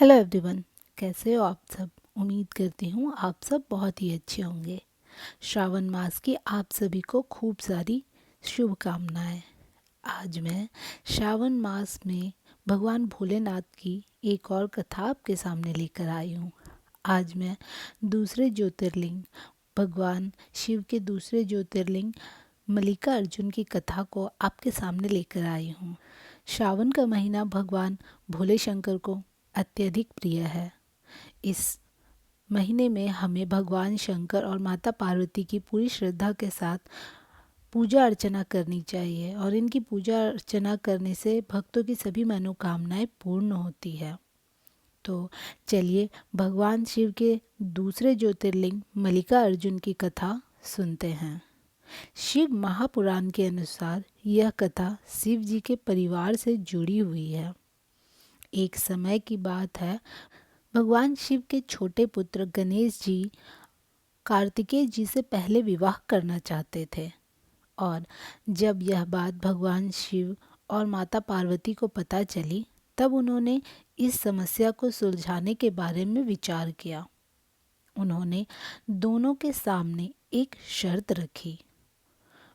Hello everyone, कैसे हो आप सब। उम्मीद करती हूँ आप सब बहुत ही अच्छे होंगे। श्रावण मास की आप सभी को खूब सारी शुभकामनाएं। आज मैं श्रावण मास में भगवान भोलेनाथ की एक और कथा आपके सामने लेकर आई हूँ। आज मैं दूसरे ज्योतिर्लिंग भगवान शिव के दूसरे ज्योतिर्लिंग मल्लिका अर्जुन की कथा को आपके सामने लेकर आई हूँ। श्रावण का महीना भगवान भोले शंकर को अत्यधिक प्रिय है। इस महीने में हमें भगवान शंकर और माता पार्वती की पूरी श्रद्धा के साथ पूजा अर्चना करनी चाहिए और इनकी पूजा अर्चना करने से भक्तों की सभी मनोकामनाएं पूर्ण होती है। तो चलिए भगवान शिव के दूसरे ज्योतिर्लिंग मल्लिका अर्जुन की कथा सुनते हैं। शिव महापुराण के अनुसार यह कथा शिव जी के परिवार से जुड़ी हुई है। एक समय की बात है, भगवान शिव के छोटे पुत्र गणेश जी कार्तिकेय जी से पहले विवाह करना चाहते थे और जब यह बात भगवान शिव और माता पार्वती को पता चली तब उन्होंने इस समस्या को सुलझाने के बारे में विचार किया। उन्होंने दोनों के सामने एक शर्त रखी।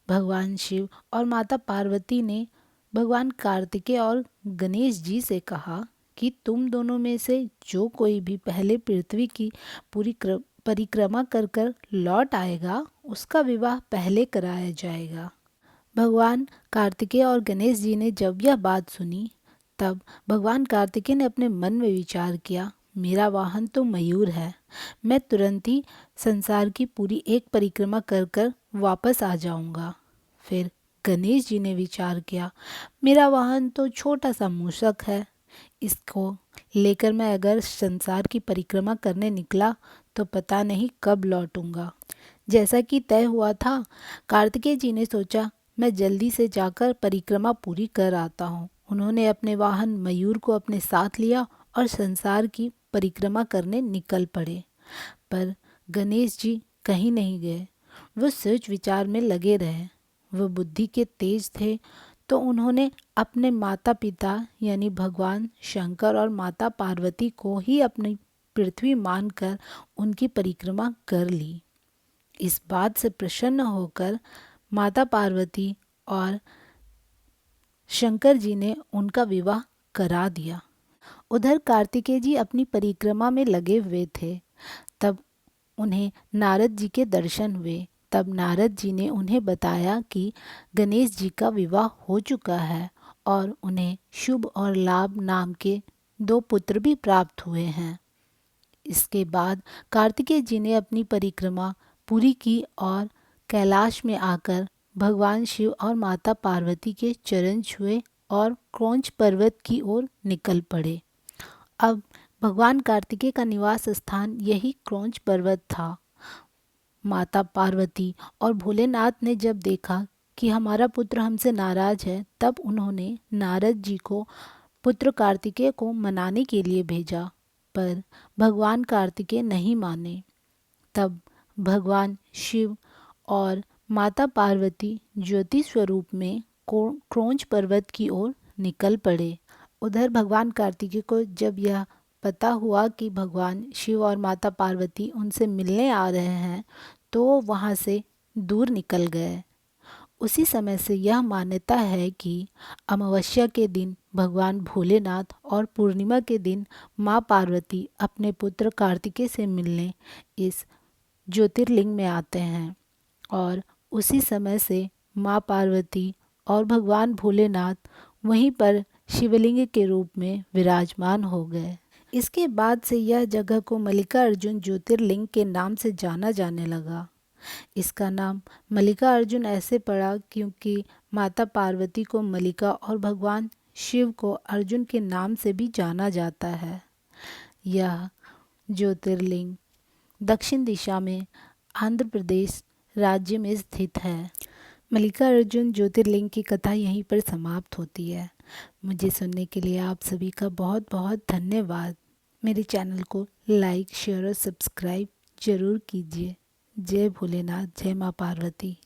भगवान शिव और माता पार्वती ने भगवान कार्तिकेय और गणेश जी से कहा कि तुम दोनों में से जो कोई भी पहले पृथ्वी की पूरी परिक्रमा कर कर लौट आएगा उसका विवाह पहले कराया जाएगा। भगवान कार्तिकेय और गणेश जी ने जब यह बात सुनी तब भगवान कार्तिकेय ने अपने मन में विचार किया, मेरा वाहन तो मयूर है, मैं तुरंत ही संसार की पूरी एक परिक्रमा कर कर वापस आ जाऊंगा। फिर गणेश जी ने विचार किया, मेरा वाहन तो छोटा सा मूषक है, इसको लेकर मैं अगर संसार की परिक्रमा करने निकला तो पता नहीं कब लौटूंगा। जैसा कि तय हुआ था, कार्तिकेय जी ने सोचा मैं जल्दी से जाकर परिक्रमा पूरी कर आता हूँ। उन्होंने अपने वाहन मयूर को अपने साथ लिया और संसार की परिक्रमा करने निकल पड़े। पर गणेश जी कहीं नहीं गए, वो सोच विचार में लगे रहे। वो बुद्धि के तेज थे तो उन्होंने अपने माता पिता यानी भगवान शंकर और माता पार्वती को ही अपनी पृथ्वी मानकर उनकी परिक्रमा कर ली। इस बात से प्रसन्न होकर माता पार्वती और शंकर जी ने उनका विवाह करा दिया। उधर कार्तिकेय जी अपनी परिक्रमा में लगे हुए थे। तब उन्हें नारद जी के दर्शन हुए। तब नारद जी ने उन्हें बताया कि गणेश जी का विवाह हो चुका है और उन्हें शुभ और लाभ नाम के 2 पुत्र भी प्राप्त हुए हैं। इसके बाद कार्तिकेय जी ने अपनी परिक्रमा पूरी की और कैलाश में आकर भगवान शिव और माता पार्वती के चरण छुए और क्रौंच पर्वत की ओर निकल पड़े। अब भगवान कार्तिकेय का निवास स्थान यही क्रौंच पर्वत था। माता पार्वती और भोलेनाथ ने जब देखा कि हमारा पुत्र हमसे नाराज है तब उन्होंने नारद जी को पुत्र कार्तिकेय को मनाने के लिए भेजा, पर भगवान कार्तिकेय नहीं माने। तब भगवान शिव और माता पार्वती ज्योति स्वरूप में क्रौंच पर्वत की ओर निकल पड़े। उधर भगवान कार्तिकेय को जब यह पता हुआ कि भगवान शिव और माता पार्वती उनसे मिलने आ रहे हैं तो वहाँ से दूर निकल गए। उसी समय से यह मान्यता है कि अमावस्या के दिन भगवान भोलेनाथ और पूर्णिमा के दिन माँ पार्वती अपने पुत्र कार्तिकेय से मिलने इस ज्योतिर्लिंग में आते हैं और उसी समय से माँ पार्वती और भगवान भोलेनाथ वहीं पर शिवलिंग के रूप में विराजमान हो गए। इसके बाद से यह जगह को मल्लिका अर्जुन ज्योतिर्लिंग के नाम से जाना जाने लगा। इसका नाम मल्लिका अर्जुन ऐसे पड़ा क्योंकि माता पार्वती को मल्लिका और भगवान शिव को अर्जुन के नाम से भी जाना जाता है। यह ज्योतिर्लिंग दक्षिण दिशा में आंध्र प्रदेश राज्य में स्थित है। मल्लिका अर्जुन ज्योतिर्लिंग की कथा यहीं पर समाप्त होती है। मुझे सुनने के लिए आप सभी का बहुत बहुत धन्यवाद। मेरे चैनल को लाइक, शेयर और सब्सक्राइब जरूर कीजिए। जय भोलेनाथ, जय माँ पार्वती।